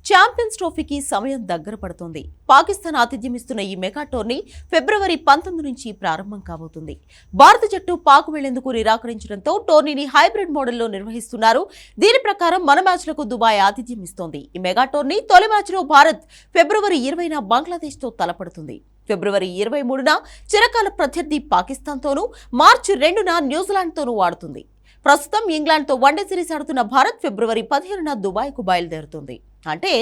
Champions ట్రోఫీకి సమయం దగ్గర పడుతోంది. పాకిస్తాన్ ఆతిథ్యమిస్తున్న ఈ మెగా టోర్నీ ఫిబ్రవరి 19 నుంచి ప్రారంభం కాబోతుంది. భారత జట్టు పాక్ వెళ్లేందుకు నిరాకరించడంతో టోర్నీని హైబ్రిడ్ మోడల్లో నిర్వహిస్తున్నారు. దీని ప్రకారం మన మ్యాచ్లకు దుబాయ్ ఆతిథ్యం ఇస్తోంది. ఈ మెగా టోర్నీ తొలి మ్యాచ్లో భారత్ ఫిబ్రవరి 20న బంగ్లాదేశ్తో తలపడుతుంది. ఫిబ్రవరి 23న చిరకాల ప్రత్యర్థి పాకిస్తాన్తోనూ, మార్చి 2న న్యూజిలాండ్తోనూ ఆడుతుంది. ప్రస్తుతం ఇంగ్లాండ్తో వన్డే సిరీస్ ఆడుతున్న భారత్ ఫిబ్రవరి 15న దుబాయ్కు బయలుదేరుతుంది. అంటే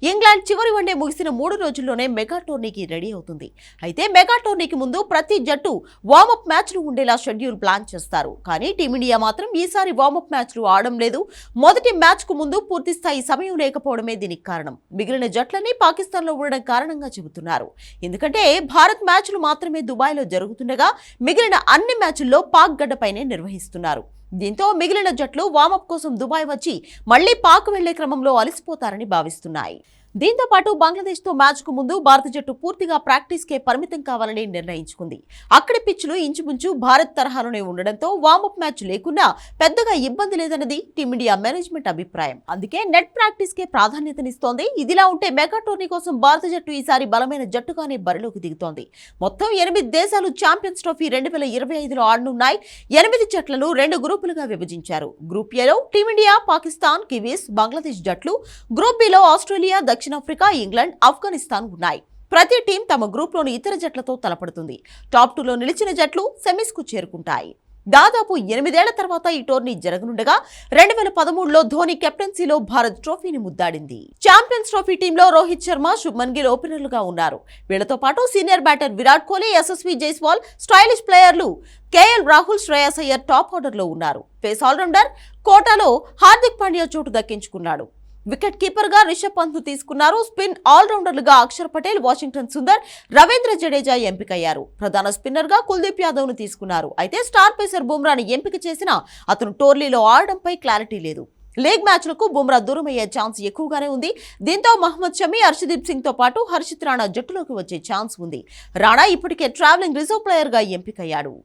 ఇంగ్లాండ్ చివరి వన్డే ముగిసిన 3 రోజుల్లోనే మెగా టోర్నీకి రెడీ అవుతుంది. అయితే మెగా టోర్నీకి ముందు ప్రతి జట్టు వార్మప్ మ్యాచ్లు ఉండేలా షెడ్యూల్ ప్లాన్ చేస్తారు. కానీ టీమిండియా మాత్రం ఈసారి వార్మప్ మ్యాచ్లు ఆడడం లేదు. మొదటి మ్యాచ్కు ముందు పూర్తి స్థాయి సమయం లేకపోవడమే దీనికి కారణం. మిగిలిన జట్లన్నీ పాకిస్తాన్లో ఉండడం కారణంగా చెబుతున్నారు. ఎందుకంటే భారత్ మ్యాచ్లు మాత్రమే దుబాయ్లో జరుగుతుండగా మిగిలిన అన్ని మ్యాచ్ల్లో పాక్ గడ్డపైనే నిర్వహిస్తున్నారు. దీంతో మిగిలిన జట్లు వార్మప్ కోసం దుబాయ్ వచ్చి మళ్లీ పాక్ వెళ్లే క్రమంలో అలసిపోతారని భావిస్తున్నాయి. దీంతో పాటు బంగ్లాదేశ్తో మ్యాచ్కు ముందు భారత జట్టు పూర్తిగా ప్రాక్టీస్కే పరిమితం కావాలని నిర్ణయించుకుంది. అక్కడి పిచ్చులు ఇంచుమించు భారత్ తరహాలోనే ఉండడంతో వార్మప్ మ్యాచ్ లేకున్నా పెద్దగా ఇబ్బంది లేదన్నది టీమిండియా మేనేజ్మెంట్ అభిప్రాయం. అందుకే నెట్ ప్రాక్టీస్కే ప్రాధాన్యతనిస్తోంది. ఇదిలా ఉంటే మెగా టోర్నీ కోసం భారత జట్టు ఈసారి బలమైన జట్టుగానే బరిలోకి దిగుతోంది. మొత్తం 8 దేశాలు ఛాంపియన్స్ ట్రోఫీ 2025లో ఆడనున్నాయి. 8 జట్లను 2 గ్రూపులుగా విభజించారు. గ్రూప్ ఏలో టీమిండియా, పాకిస్తాన్, కివీస్, బంగ్లాదేశ్ జట్లు, గ్రూప్ బిలో ఆస్ట్రేలియా, దక్షిణాఫ్రికా, ఇంగ్లాండ్, ఆఫ్ఘనిస్తాన్ ఉన్నాయి. ప్రతి టీం తమ గ్రూప్లోని ఇతర జట్లతో తలపడుతుంది. టాప్ 2లో నిలిచిన జట్లు సెమీస్కు చేరుకుంటాయి. దాదాపు 8 ఏళ్ల తర్వాత ఈ టోర్నీ జరగనుండగా 2013లో ధోని కెప్టెన్సీలో భారత్ ట్రోఫీని ముద్దాడింది. ఛాంపియన్స్ ట్రోఫీ టీంలో రోహిత్ శర్మ, శుభ్మన్ గిల్ ఓపెనర్లుగా ఉన్నారు. వీళ్లతో పాటు senior batter Virat Kohli, Yashasvi Jaiswal, stylish ప్లేయర్లు కేఎల్ రాహుల్, శ్రేయస్ అయ్యర్ టాప్ ఆర్డర్లో ఉన్నారు. పేస్ ఆల్రౌండర్ కోటాలో హార్దిక్ పాండ్యా చోటు దక్కించుకున్నాడు. వికెట్ కీపర్ గా రిషబ్ పంత్ తీసుకున్నారు. స్పిన్ ఆల్రౌండర్లుగా అక్షర్ పటేల్, వాషింగ్టన్ సుందర్, రవీంద్ర జడేజా ఎంపికయ్యారు. ప్రధాన స్పిన్నర్ గా కుల్దీప్ యాదవ్ ను తీసుకున్నారు. అయితే స్టార్ పేసర్ బుమ్రాని ఎంపిక చేసినా అతను టోర్నీలో ఆడడంపై క్లారిటీ లేదు. లీగ్ మ్యాచ్లకు బుమ్రా దూరమయ్యే ఛాన్స్ ఎక్కువగానే ఉంది. దీంతో మహమ్మద్ షమి, హర్షదీప్ సింగ్ తో పాటు హర్షిత్ రాణా జట్టులోకి వచ్చే ఛాన్స్ ఉంది. రాణా ఇప్పటికే ట్రావెలింగ్ రిజర్వ్ ప్లేయర్ గా ఎంపికయ్యాడు.